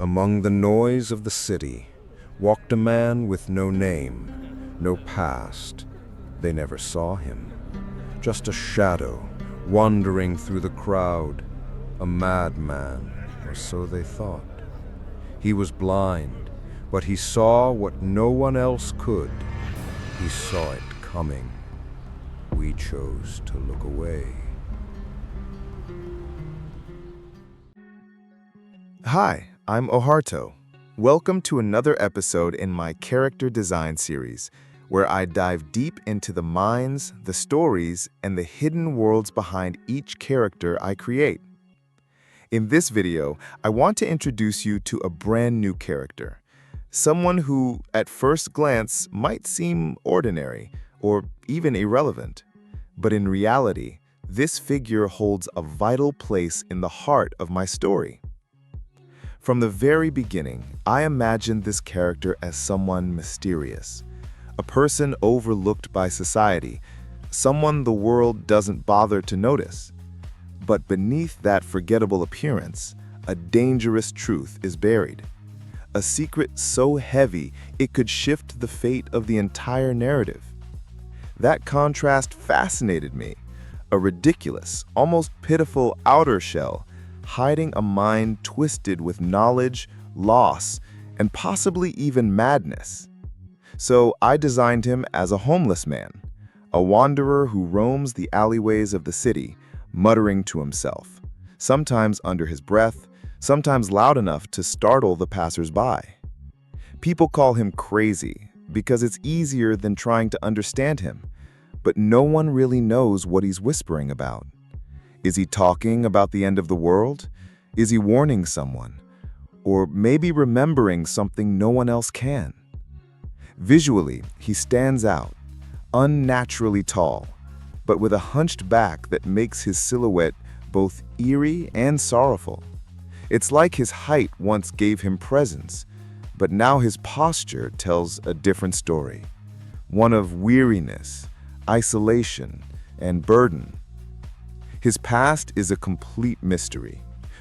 Among the noise of the city walked a man with no name, no past. They never saw him, just a shadow wandering through the crowd, a madman, or so they thought. He was blind, but he saw what no one else could. He saw it coming. We chose to look away. Hi, I'm Oharto. Welcome to another episode in my character design series, where I dive deep into the minds, the stories, and the hidden worlds behind each character I create. In this video, I want to introduce you to a brand new character, someone who, at first glance, might seem ordinary or even irrelevant. But in reality, this figure holds a vital place in the heart of my story. From the very beginning, I imagined this character as someone mysterious, a person overlooked by society, someone the world doesn't bother to notice. But beneath that forgettable appearance, a dangerous truth is buried. A secret so heavy it could shift the fate of the entire narrative. That contrast fascinated me, a ridiculous, almost pitiful outer shell, hiding a mind twisted with knowledge, loss, and possibly even madness. So I designed him as a homeless man, a wanderer who roams the alleyways of the city, muttering to himself, sometimes under his breath, sometimes loud enough to startle the passers-by. People call him crazy because it's easier than trying to understand him, but no one really knows what he's whispering about. Is he talking about the end of the world? Is he warning someone? Or maybe remembering something no one else can? Visually, he stands out, unnaturally tall, but with a hunched back that makes his silhouette both eerie and sorrowful. It's like his height once gave him presence, but now his posture tells a different story, one of weariness, isolation, and burden. His past is a complete mystery.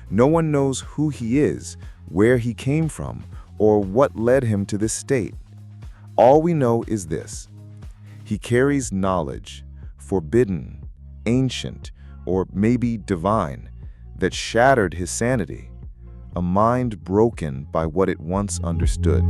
No one knows who he is, where he came from, or what led him to this state. All we know is this: he carries knowledge, forbidden, ancient, or maybe divine, that shattered his sanity, a mind broken by what it once understood.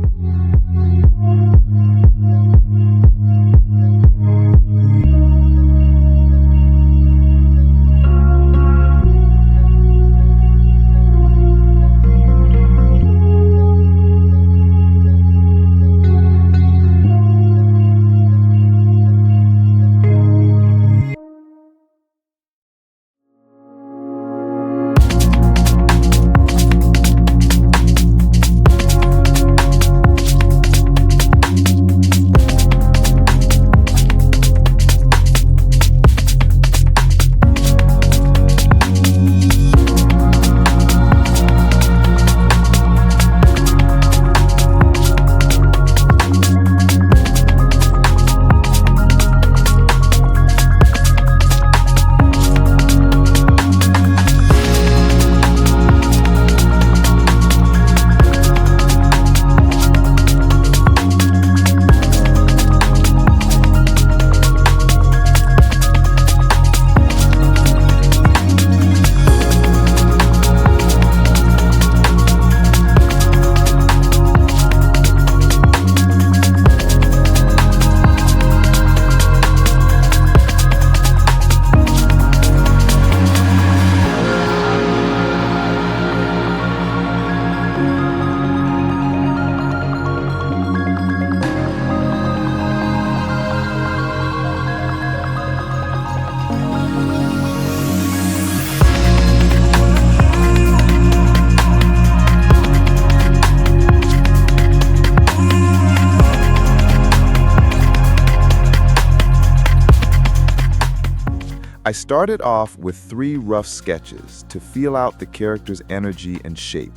I started off with 3 rough sketches to feel out the character's energy and shape.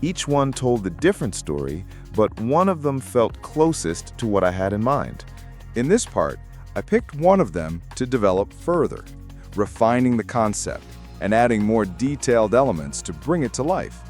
Each one told a different story, but one of them felt closest to what I had in mind. In this part, I picked one of them to develop further, refining the concept and adding more detailed elements to bring it to life.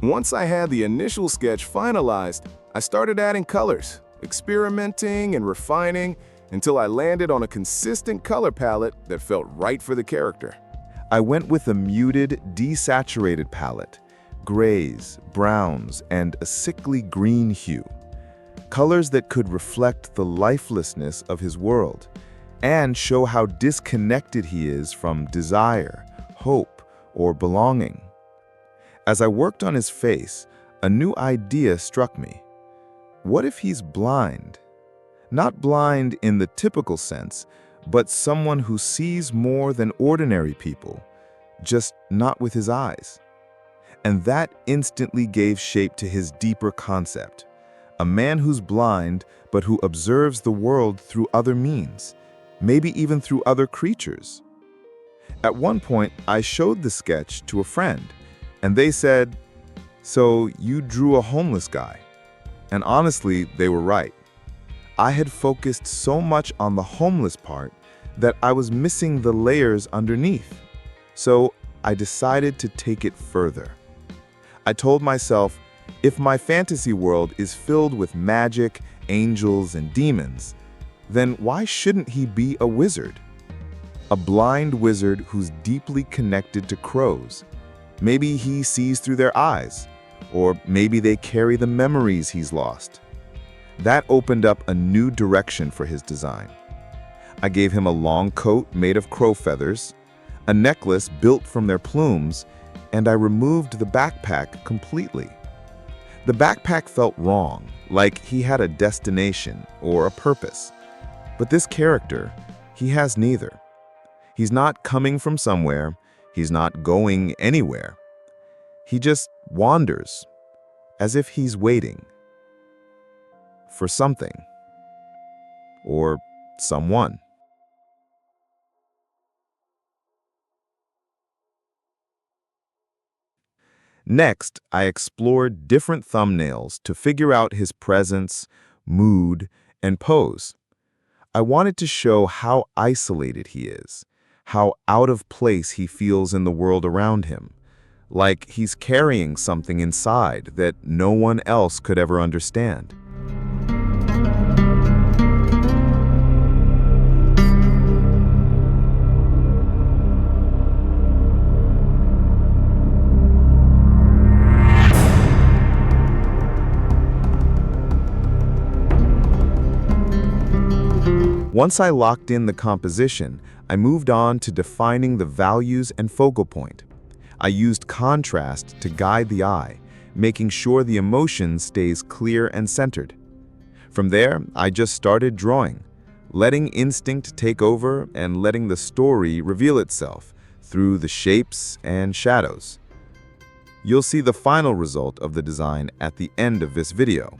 Once I had the initial sketch finalized, I started adding colors, experimenting and refining until I landed on a consistent color palette that felt right for the character. I went with a muted, desaturated palette, grays, browns, and a sickly green hue. Colors that could reflect the lifelessness of his world and show how disconnected he is from desire, hope, or belonging. As I worked on his face, a new idea struck me. What if he's blind? Not blind in the typical sense, but someone who sees more than ordinary people, just not with his eyes. And that instantly gave shape to his deeper concept. A man who's blind, but who observes the world through other means, maybe even through other creatures. At one point, I showed the sketch to a friend, and they said, "So you drew a homeless guy?" And honestly, they were right. I had focused so much on the homeless part that I was missing the layers underneath. So I decided to take it further. I told myself, if my fantasy world is filled with magic, angels, and demons, then why shouldn't he be a wizard? A blind wizard who's deeply connected to crows. Maybe he sees through their eyes, or maybe they carry the memories he's lost. That opened up a new direction for his design. I gave him a long coat made of crow feathers, a necklace built from their plumes, and I removed the backpack completely. The backpack felt wrong, like he had a destination or a purpose. But this character, he has neither. He's not coming from somewhere, he's not going anywhere. He just wanders, as if he's waiting for something or someone. Next, I explored different thumbnails to figure out his presence, mood, and pose. I wanted to show how isolated he is, how out of place he feels in the world around him, like he's carrying something inside that no one else could ever understand. Once I locked in the composition, I moved on to defining the values and focal point. I used contrast to guide the eye, making sure the emotion stays clear and centered. From there, I just started drawing, letting instinct take over and letting the story reveal itself through the shapes and shadows. You'll see the final result of the design at the end of this video.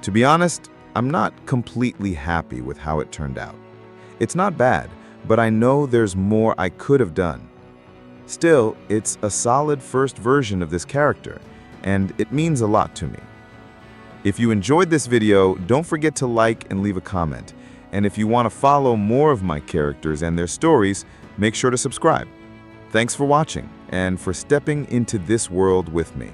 To be honest, I'm not completely happy with how it turned out. It's not bad, but I know there's more I could have done. Still, it's a solid first version of this character, and it means a lot to me. If you enjoyed this video, don't forget to like and leave a comment. And if you want to follow more of my characters and their stories, make sure to subscribe. Thanks for watching and for stepping into this world with me.